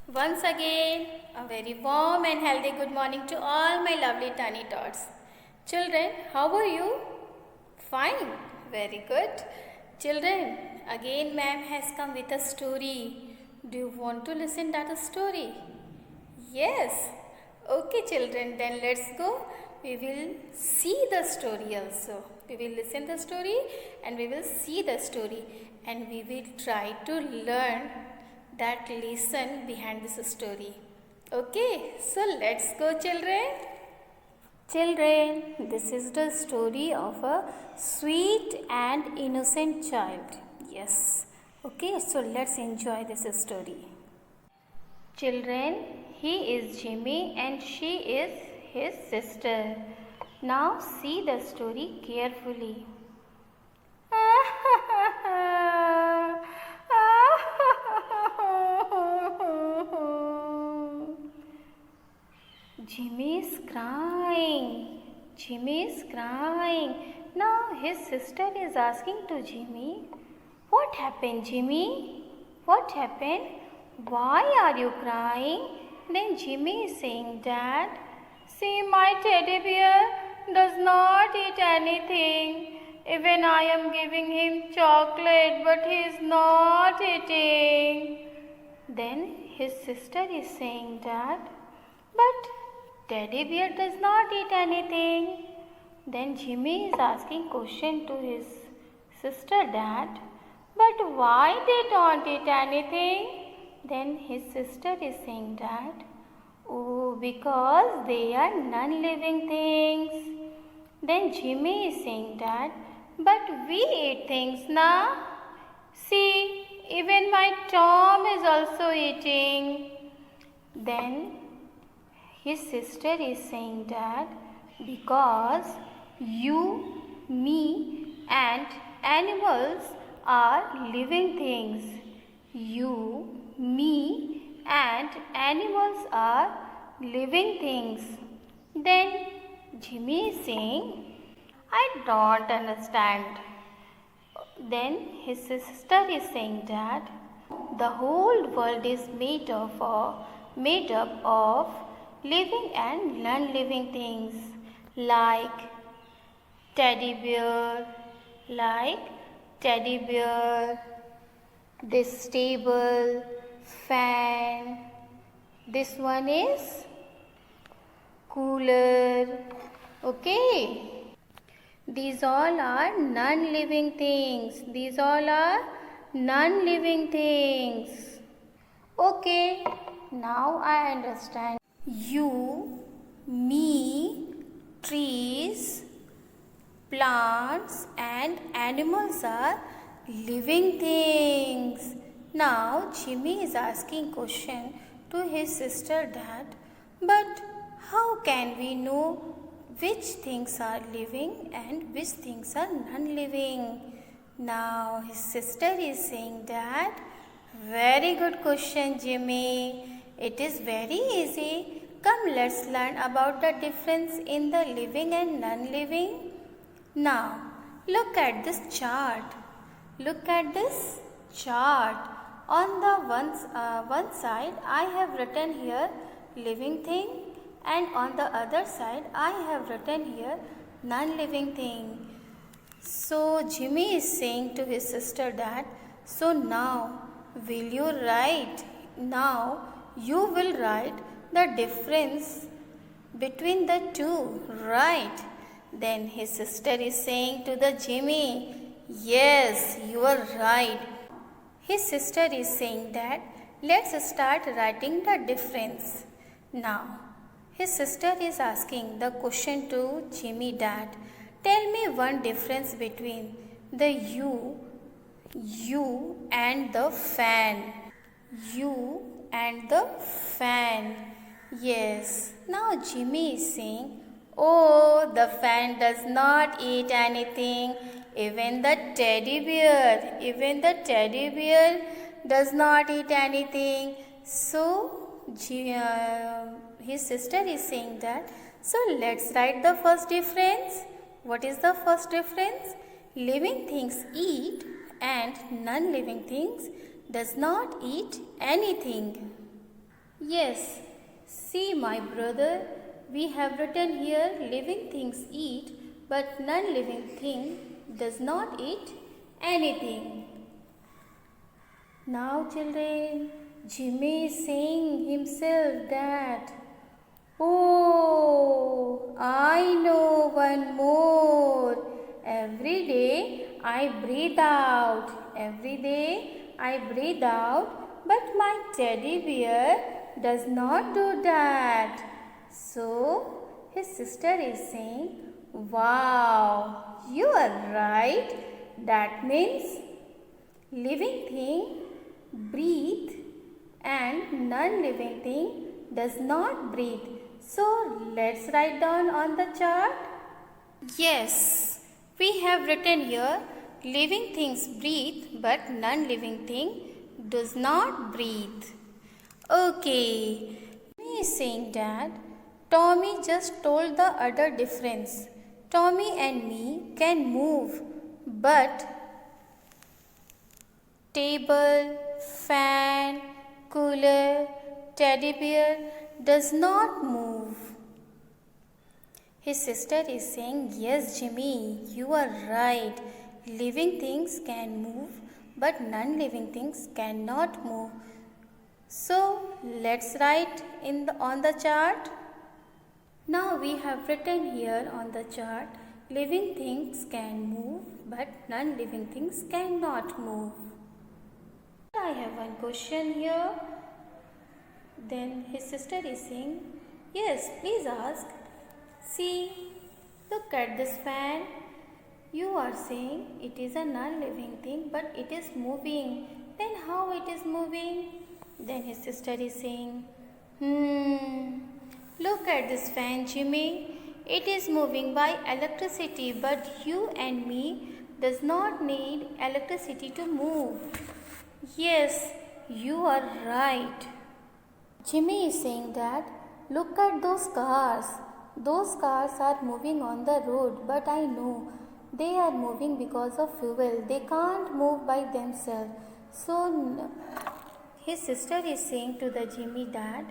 Once again, a very warm and healthy good morning to all my lovely tiny tots. Children, how are you? Fine, very good. Children, again ma'am has come with a story. Do you want to listen that story? Yes. Okay children, then let's go. We will see the story also. We will listen the story and we will see the story and we will try to learn that lesson behind this story. Okay, so let's go children. Children, this is the story of a sweet and innocent child. Yes. Okay, so let's enjoy this story. Children, he is Jimmy and she is his sister. Now see the story carefully. Jimmy is crying. Jimmy is crying. Now his sister is asking to Jimmy, "What happened, Jimmy? What happened? Why are you crying?" Then Jimmy is saying, "Dad, see, my teddy bear does not eat anything. Even I am giving him chocolate, but he is not eating." Then his sister is saying, "Dad, but teddy bear does not eat anything." Then Jimmy is asking question to his sister, "Dad, but why they don't eat anything?" Then his sister is saying, "Dad, oh, because they are non-living things." Then Jimmy is saying, "Dad, but we eat things now. See, even my Tom is also eating." Then his sister is saying, "Dad, because you, me and animals are living things. You, me and animals are living things." Then Jimmy is saying, "I don't understand." Then his sister is saying, "Dad, the whole world is made up of living and non-living things like teddy bear, this table, fan, this one is cooler. Okay, these all are non-living things. These all are non-living things. Okay, now I understand. You, me, trees, plants and animals are living things." Now Jimmy is asking question to his sister, "Dad, but how can we know which things are living and which things are non-living?" Now his sister is saying, "Dad, very good question, Jimmy. It is very easy. Come, let's learn about the difference in the living and non-living." Now, look at this chart. Look at this chart. On the one side, I have written here living thing, and on the other side, I have written here non-living thing. So, Jimmy is saying to his sister, "Dad, so now will you write? Now you will write the difference between the two, right?" Then his sister is saying to the Jimmy, "Yes, you are right." His sister is saying that let's start writing the difference. Now, his sister is asking the question to Jimmy, "Dad, tell me one difference between the you and the fan." You and the fan. Yes. Now Jimmy is saying, "Oh, the fan does not eat anything. Even the teddy bear does not eat anything." So his sister is saying that, "So let's write the first difference." What is the first difference? Living things eat and non-living things does not eat anything. Yes, see my brother, we have written here living things eat, but non-living thing does not eat anything. Now children, Jimmy is saying himself that, oh, I know one more. Every day I breathe out. Every day I breathe out. But my teddy bear does not do that. So his sister is saying, wow, you are right. That means living thing breathe and non-living thing does not breathe. So let's write down on the chart. Yes, we have written here living things breathe but non-living thing does not breathe. Okay, Tommy is saying that Tommy just told the other difference. Tommy and me can move but table, fan, cooler, teddy bear does not move. His sister is saying, yes, Jimmy, you are right. Living things can move, but non-living things cannot move. So, let's write on the chart. Now we have written here on the chart, living things can move, but non-living things cannot move. I have one question here. Then his sister is saying, yes, please ask. See, look at this fan. You are saying it is a non-living thing, but it is moving. Then how it is moving? Then his sister is saying, look at this fan, Jimmy. It is moving by electricity, but you and me does not need electricity to move. Yes, you are right. Jimmy is saying that, look at those cars. Those cars are moving on the road, but I know they are moving because of fuel. They can't move by themselves. So his sister is saying to the Jimmy that,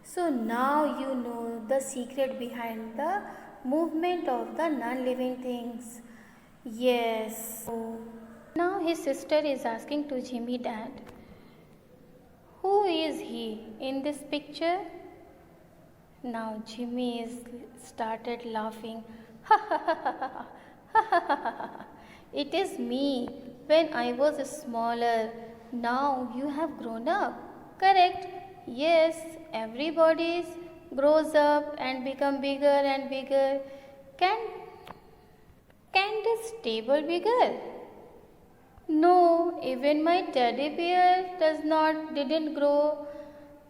so now you know the secret behind the movement of the non-living things. Yes. Now his sister is asking to Jimmy that, who is he in this picture? Now Jimmy is started laughing. It is me when I was smaller. Now you have grown up. Correct? Yes, everybody grows up and become bigger and bigger. Can this table bigger? No, even my teddy bear didn't grow.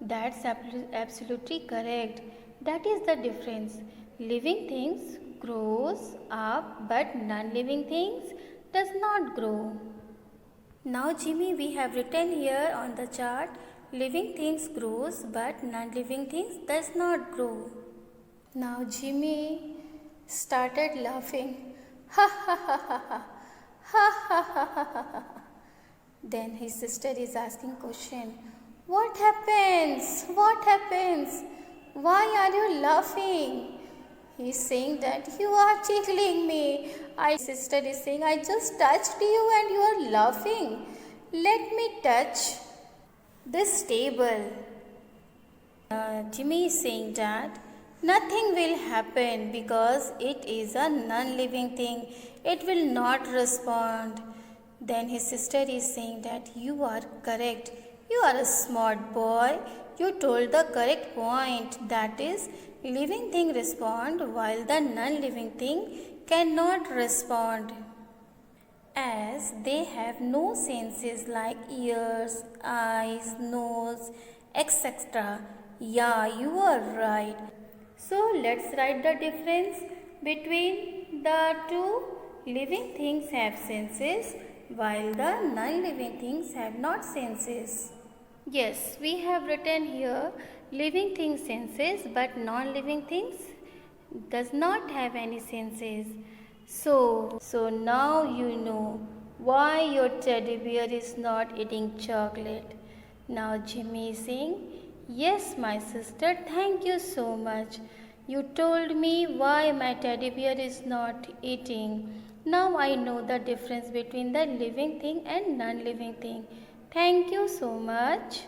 That's absolutely correct. That is the difference. Living things grows up, but non-living things does not grow. Now Jimmy, we have written here on the chart, living things grows, but non-living things does not grow. Now Jimmy started laughing. Ha ha ha ha ha. Ha ha ha ha ha ha. Then his sister is asking question. What happens? What happens? Why are you laughing? He is saying that you are tickling me. Sister is saying, I just touched you and you are laughing. Let me touch this table. Jimmy is saying that nothing will happen because it is a non-living thing. It will not respond. Then his sister is saying that you are correct. You are a smart boy. You told the correct point. That is, living thing respond while the non-living thing cannot respond. As they have no senses like ears, eyes, nose, etc. Yeah, you are right. So let's write the difference between the two. Living things have senses while the non-living things have not senses. Yes, we have written here living things senses but non-living things does not have any senses. So now you know why your teddy bear is not eating chocolate. Now Jimmy is saying, Yes, my sister, thank you so much. You told me why my teddy bear is not eating. Now I know the difference between the living thing and non-living thing. Thank you so much.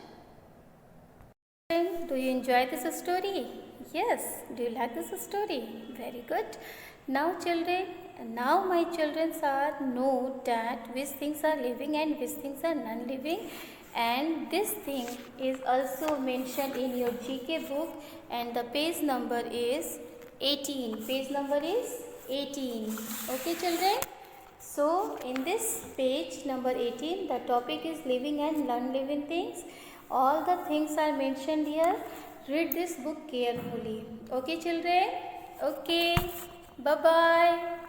Do you enjoy this story? Yes. Do you like this story? Very good. Now children, now my children are know that which things are living and which things are non-living, and this thing is also mentioned in your GK book, and the page number is 18. Page number is 18. Okay children? So in this page number 18, the topic is living and non-living things. All the things are mentioned here. Read this book carefully. Okay children? Okay. Bye-bye.